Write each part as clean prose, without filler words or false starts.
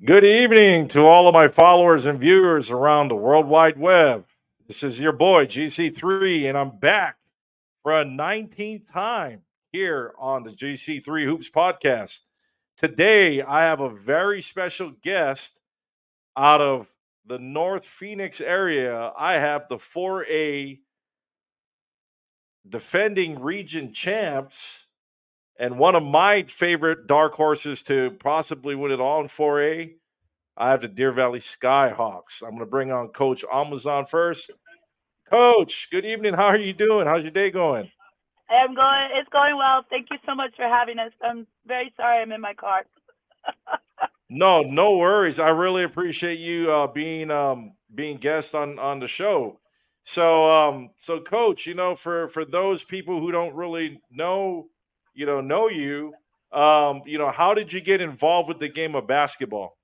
Good evening to all of my followers and viewers around the World Wide Web. This is your boy GC3, and I'm back for a 19th time here on the GC3 Hoops podcast. Today, I have a very special guest out of the North Phoenix area. I have the 4A defending region champs and one of my favorite dark horses to possibly win it all in 4A. I have the Deer Valley Skyhawks. I'm going to bring on Coach Almazan first. Coach, good evening. How are you doing? How's your day going? It's going well. Thank you so much for having us. I'm very sorry I'm in my car. No, no worries. I really appreciate you being guest on the show. So Coach, for those people who don't really know you, how did you get involved with the game of basketball?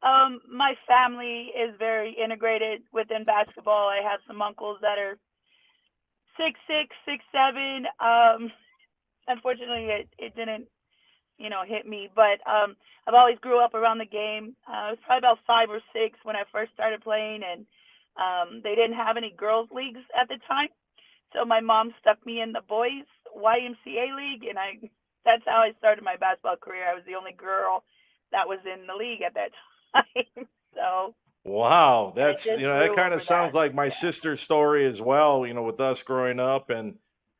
My family is very integrated within basketball. I have some uncles that are 6'6", 6'7". Unfortunately, it didn't, hit me. But I've always grew up around the game. I was probably about 5 or 6 when I first started playing, and they didn't have any girls leagues at the time. So my mom stuck me in the boys YMCA league, and that's how I started my basketball career. I was the only girl that was in the league at that time. So Wow, I that's just that grew kind of over that. sounds like my Yeah. sister's story as well, with us growing up. And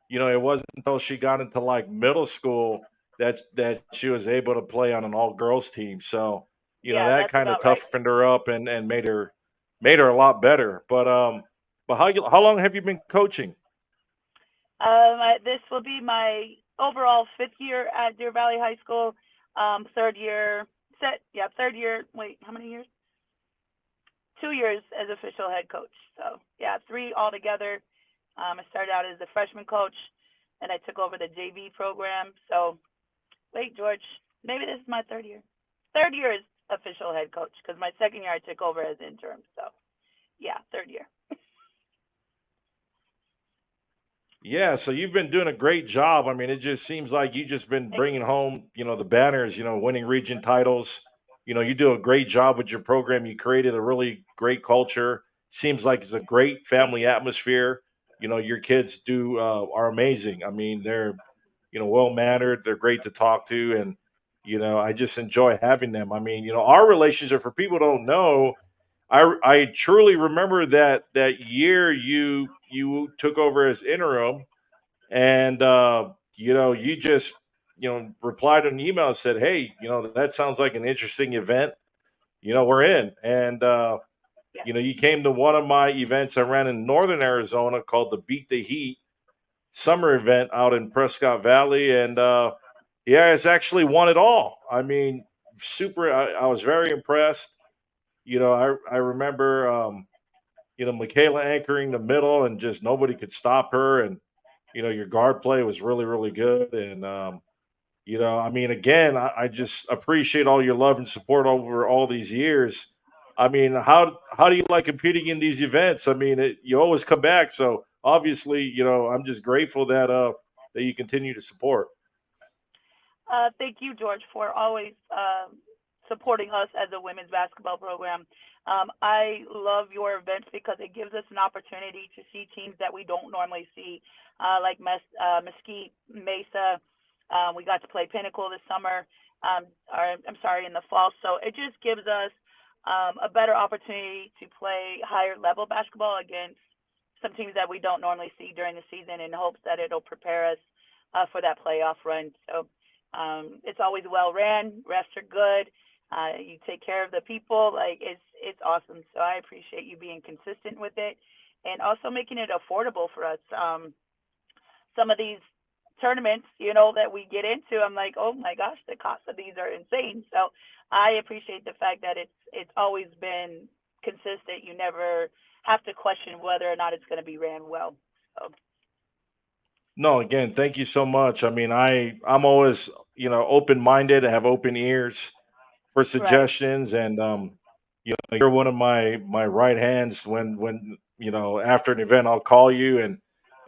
it wasn't until she got into like middle school that she was able to play on an all girls team. So, Yeah, that that's kind of about right. toughened her up and made her a lot better. But how long have you been coaching? This will be my overall 5th year at Deer Valley High School. Third year, third year. Wait, how many years? 2 years as official head coach. So yeah, three altogether. I started out as a freshman coach, and I took over the JV program. So wait, George, maybe this is my third year. Third year is official head coach because my second year I took over as interim. So yeah, third year. Yeah, so you've been doing a great job. I mean, it just seems like you just been Thank bringing you. home, the banners, winning region titles. You do a great job with your program. You created a really great culture. Seems like it's a great Thank family you. atmosphere. Your kids do are amazing. I mean, they're well mannered. They're great to talk to, and I just enjoy having them. I mean, our relationship for people who don't know. I truly remember that year you took over as interim, and you just replied an email and said, hey, that sounds like an interesting event. We're in. And Yeah. you came to one of my events I ran in northern Arizona called the Beat the Heat summer event out in Prescott Valley. And yeah, it's actually won it all. I mean, super. I was very impressed. I remember Michaela anchoring the middle, and just nobody could stop her. And your guard play was really, really good. And I mean, again, I just appreciate all your love and support over all these years. I mean, how do you like competing in these events? I mean, you always come back. So obviously, I'm just grateful that you continue to support. Thank you, George, for always supporting us as a women's basketball program. I love your events because it gives us an opportunity to see teams that we don't normally see, like Mesquite, Mesa. We got to play Pinnacle this summer, or I'm sorry, in the fall. So it just gives us a better opportunity to play higher level basketball against some teams that we don't normally see during the season in hopes that it'll prepare us for that playoff run. So it's always well ran. Refs are good. You take care of the people. Like it's awesome. So I appreciate you being consistent with it, and also making it affordable for us. Some of these tournaments, that we get into, I'm like, oh my gosh, the cost of these are insane. So I appreciate the fact that it's always been consistent. You never have to question whether or not it's going to be ran well. So No, again, thank you so much. I mean, I'm always open minded. I have open ears for right. suggestions, and you're one of my right hands when after an event I'll call you,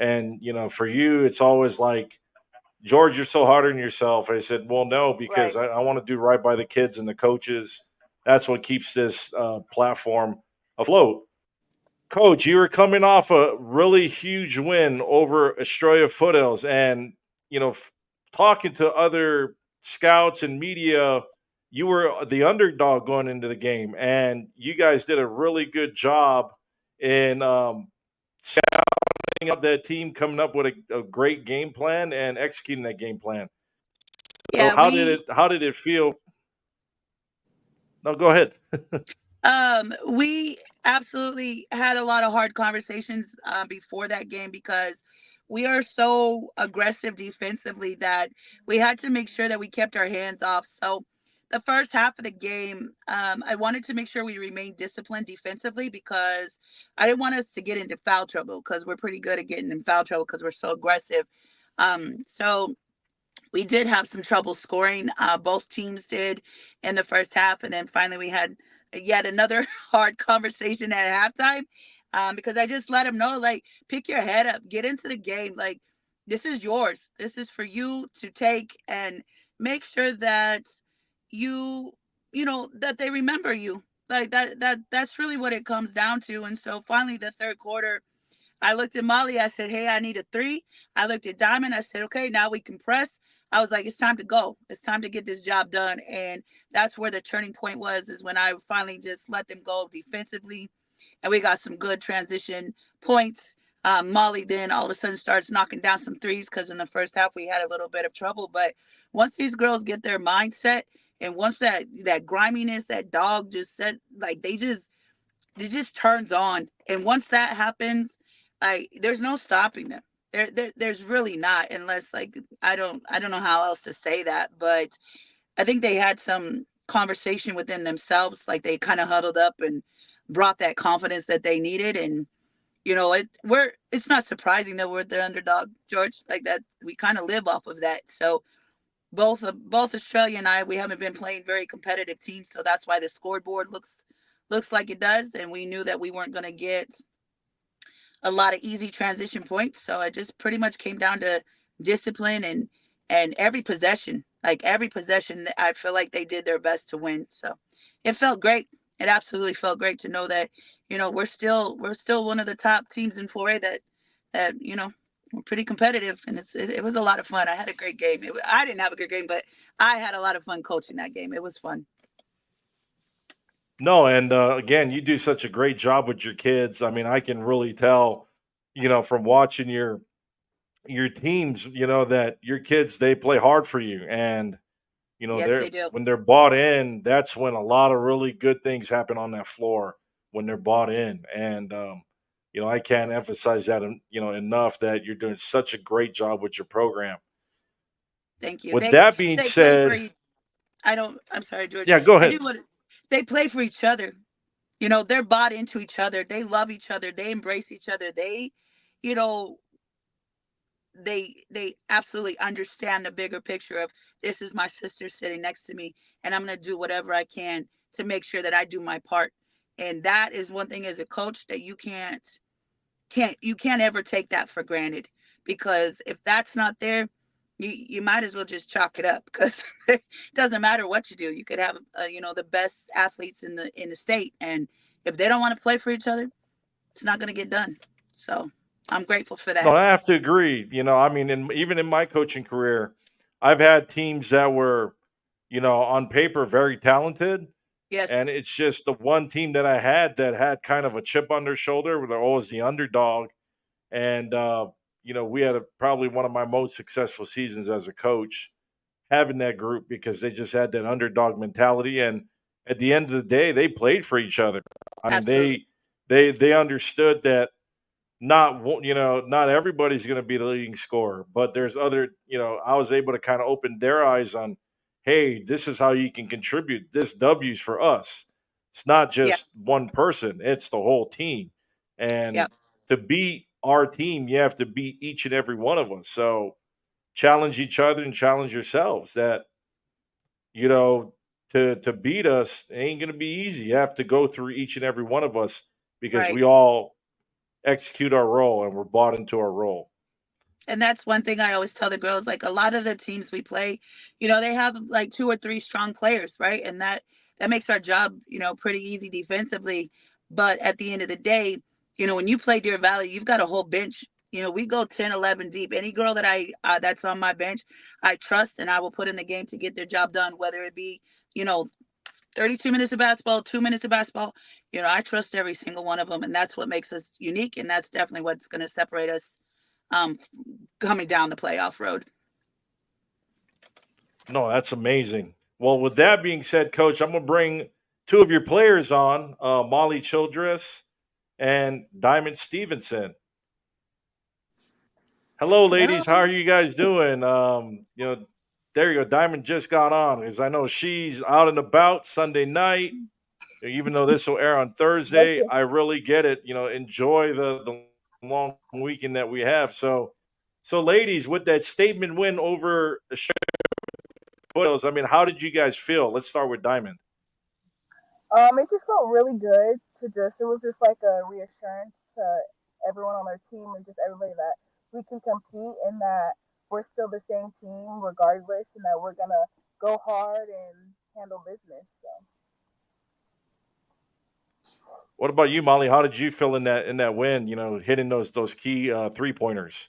and for you it's always like George, you're so hard on yourself. I said, well, no, because Right. I want to do right by the kids and the coaches. That's what keeps this platform afloat. Coach, you were coming off a really huge win over Estrella Foothills, and you know, talking to other scouts and media, you were the underdog going into the game, and you guys did a really good job in setting up that team, coming up with a great game plan and executing that game plan. So, Yeah, we how did it feel? No, go ahead. We absolutely had a lot of hard conversations before that game because we are so aggressive defensively that we had to make sure that we kept our hands off. So the first half of the game, I wanted to make sure we remained disciplined defensively because I didn't want us to get into foul trouble because we're pretty good at getting in foul trouble because we're so aggressive. So we did have some trouble scoring. Both teams did in the first half, and then finally we had yet another hard conversation at halftime because I just let them know, like, pick your head up, get into the game. Like, this is yours. This is for you to take, and make sure that you, that they remember you. Like that's really what it comes down to. And so finally, the third quarter, I looked at Mollie. I said, hey, I need a three. I looked at Diamond. I said, okay, now we can press. I was like, it's time to go. It's time to get this job done. And that's where the turning point was, is when I finally just let them go defensively. And we got some good transition points. Mollie then all of a sudden starts knocking down some threes because in the first half we had a little bit of trouble. But once these girls get their mindset, and once that griminess, that dog just said, like, it just turns on. And once that happens, like, there's no stopping them. There's really not, unless, like, I don't know how else to say that. But I think they had some conversation within themselves, like they kind of huddled up and brought that confidence that they needed. And it's not surprising that we're the underdog, George. Like, that we kind of live off of that. So both Australia and I, we haven't been playing very competitive teams, so that's why the scoreboard looks like it does. And we knew that we weren't going to get a lot of easy transition points, so it just pretty much came down to discipline and every possession. Like, every possession, I feel like they did their best to win. So it felt great. It absolutely felt great to know that we're still one of the top teams in 4A that we're pretty competitive, and it was a lot of fun. I had a great game. I didn't have a good game, but I had a lot of fun coaching that game. It was fun. No, and again, you do such a great job with your kids. I mean, I can really tell, from watching your teams, that your kids, they play hard for you, and Yes, they're they do. when they're bought in. That's when a lot of really good things happen on that floor when they're bought in, and I can't emphasize that enough, that you're doing such a great job with your program. Thank you. With They that being they play for said, each. I don't. I'm sorry, George. yeah, go I ahead. do want. They play for each other. They're bought into each other. They love each other. They embrace each other. You know, they absolutely understand the bigger picture of, this is my sister sitting next to me, and I'm going to do whatever I can to make sure that I do my part. And that is one thing as a coach that you can't ever take that for granted, because if that's not there, you might as well just chalk it up, because it doesn't matter what you do. You could have the best athletes in the state, and if they don't want to play for each other, it's not going to get done. So I'm grateful for No, that. I have to agree. I mean, even in my coaching career, I've had teams that were, on paper very talented, and Yes. it's just the one team that I had that had kind of a chip on their shoulder, where they're always the underdog. And we had probably one of my most successful seasons as a coach, having that group, because they just had that underdog mentality, and at the end of the day, they played for each other. I mean, Absolutely. they understood that not everybody's going to be the leading scorer, but there's other. I was able to kind of open their eyes on, hey, this is how you can contribute. This W's for us. It's not Yeah. just one person; it's the whole team. Yeah. And to beat our team, you have to beat each and every one of us. So challenge each other and challenge yourselves. That you know to beat us, it ain't going to be easy. You have to go through each and every one of us, because Right. we all execute our role and we're bought into our role. And that's one thing I always tell the girls, like a lot of the teams we play, they have like two or three strong players, right? And that makes our job, pretty easy defensively. But at the end of the day, when you play Deer Valley, you've got a whole bench. We go 10, 11 deep. Any girl that I that's on my bench, I trust and I will put in the game to get their job done, whether it be, you know, 32 minutes of basketball, 2 minutes of basketball. I trust every single one of them, and that's what makes us unique, and that's definitely what's going to separate us um, coming down the playoff road. No, that's amazing. Well, with that being said, Coach, I'm going to bring two of your players on, Mollie Childress and Diamond Stevenson. Hello, ladies. How Hello. are you guys doing? There you go. Diamond just got on because I know she's out and about Sunday night. Even though this will air on Thursday, Working. I really get it. Enjoy the long weekend that we have. So ladies, with that statement win over the Foothills, I mean, how did you guys feel? Let's start with Diamond. It just felt really good to just. It was just like a reassurance to everyone on our team and just everybody that we can compete and that we're still the same team regardless, and that we're gonna go hard and handle business. So. What about you, Molly? How did you feel in that win? Hitting those key 3 pointers.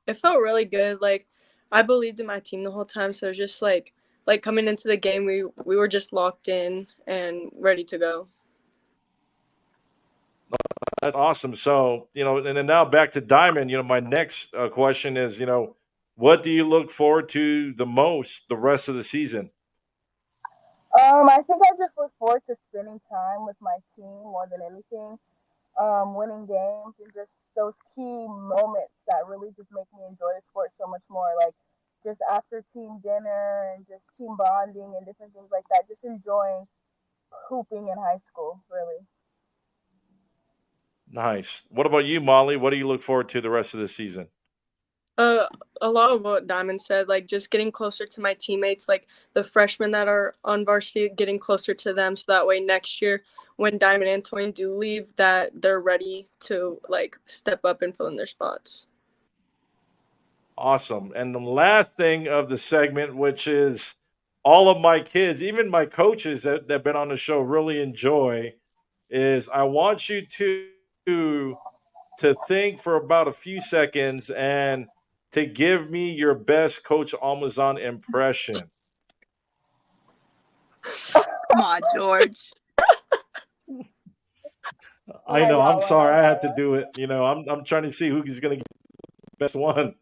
It felt really good. Like I believed in my team the whole time, so it was just like coming into the game, we were just locked in and ready to go. That's awesome. So and then now back to Diamond. My next question is, what do you look forward to the most the rest of the season? I think I just look forward to spending time with my team more than anything. Winning games and just those key moments that really just make me enjoy the sport so much more. Like just after team dinner and just team bonding and different things like that. Just enjoying hooping in high school, really. Nice. What about you, Molly? What do you look forward to the rest of the season? Uh, a lot of what Diamond said, like just getting closer to my teammates, like the freshmen that are on varsity, getting closer to them, so that way next year when Diamond and Toyin do leave, that they're ready to like step up and fill in their spots. Awesome. And the last thing of the segment, which is all of my kids, even my coaches that have been on the show really enjoy, is I want you to think for about a few seconds and to give me your best Coach Almazan impression. Come on, George. Oh I my know. god, I'm oh sorry. my I god. have to do it. I'm trying to see who's going to get the best one.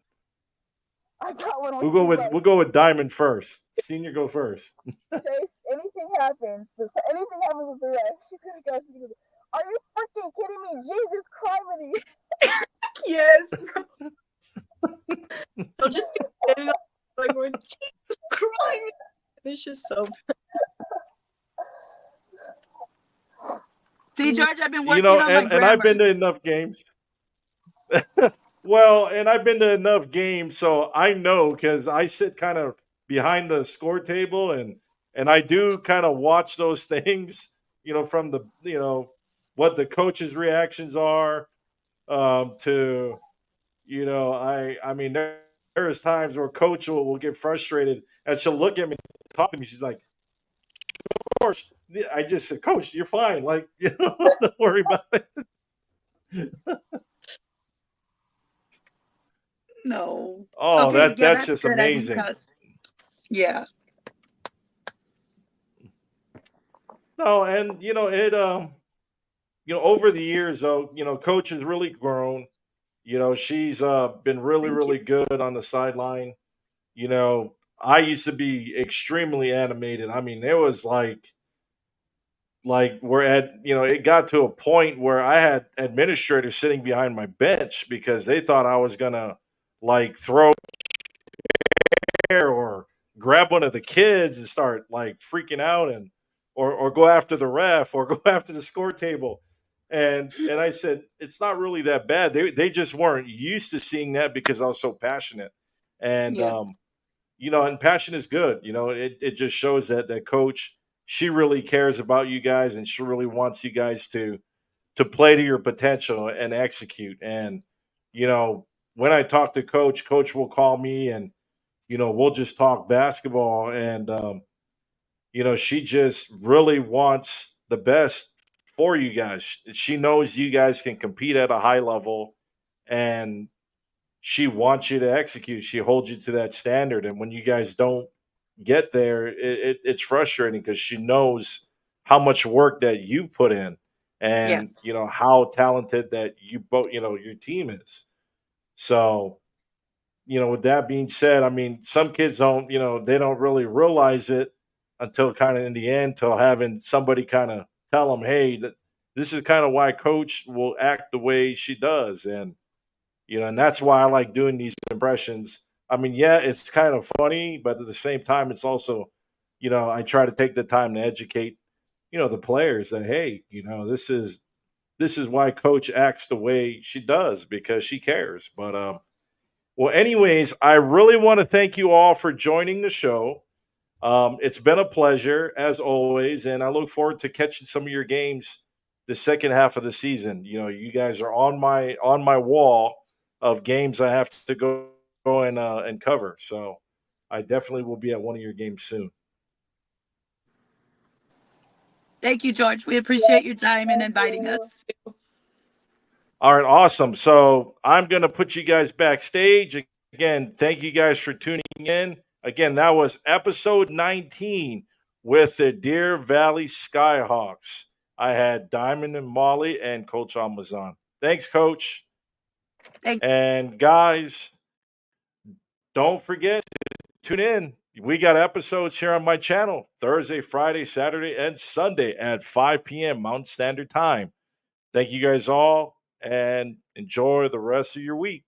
I got one with We'll go you, with but we'll go with Diamond first. Senior go first. Chase, anything happens with the rest, she's gonna go. She's gonna go. Are you freaking kidding me? Jesus Christ! Yes, they'll just be standing up like we're crying. It's just so. See, George, I've been You working know, on my and I've grammar. been to enough games. Well, and I've been to enough games, so I know because I sit kind of behind the score table, and I do kind of watch those things. From the what the coaches' reactions are to I mean there's times where coach will get frustrated and she'll look at me, talk to me. She's like, "Coach," I just said, "Coach, you're fine. Like don't worry about it." No. Oh, Okay, yeah, that's that's just good. I can amazing. cuss. Yeah. No, and over the years though, coach has really grown. She's been really, Thank you. really good on the sideline. I used to be extremely animated. I mean, there was like we're at it got to a point where I had administrators sitting behind my bench because they thought I was gonna like throw air or grab one of the kids and start like freaking out and or go after the ref or go after the score table. And I said, it's not really that bad. They just weren't used to seeing that because I was so passionate. And Yeah. and passion is good. It just shows that coach, she really cares about you guys and she really wants you guys to play to your potential and execute. And you know, when I talk to Coach will call me, and we'll just talk basketball. And she just really wants the best for you guys. She knows you guys can compete at a high level, and she wants you to execute. She holds you to that standard. And when you guys don't get there, it's frustrating because she knows how much work that you've put in, Yeah. and how talented that you both, your team is. So, with that being said, I mean, some kids don't, they don't really realize it until kind of in the end, till having somebody kind of tell them, hey, this is kind of why coach will act the way she does. And that's why I like doing these impressions. I mean, yeah, it's kind of funny, but at the same time, it's also, I try to take the time to educate, the players that, hey, this is why coach acts the way she does, because she cares. But well, anyways, I really want to thank you all for joining the show. It's been a pleasure as always, and I look forward to catching some of your games the second half of the season. You guys are on my wall of games I have to go and cover. So I definitely will be at one of your games soon. Thank you, George. We Yes, appreciate your time and thank inviting you. us. All right, awesome. So I'm gonna put you guys backstage again. Thank you guys for tuning in. Again, that was episode 19 with the Deer Valley Skyhawks. I had Diamond and Molly and Coach Almazan. Thanks, Coach. Thank And guys, don't forget to tune in. We got episodes here on my channel Thursday, Friday, Saturday, and Sunday at 5 p.m. Mountain Standard Time. Thank you guys all, and enjoy the rest of your week.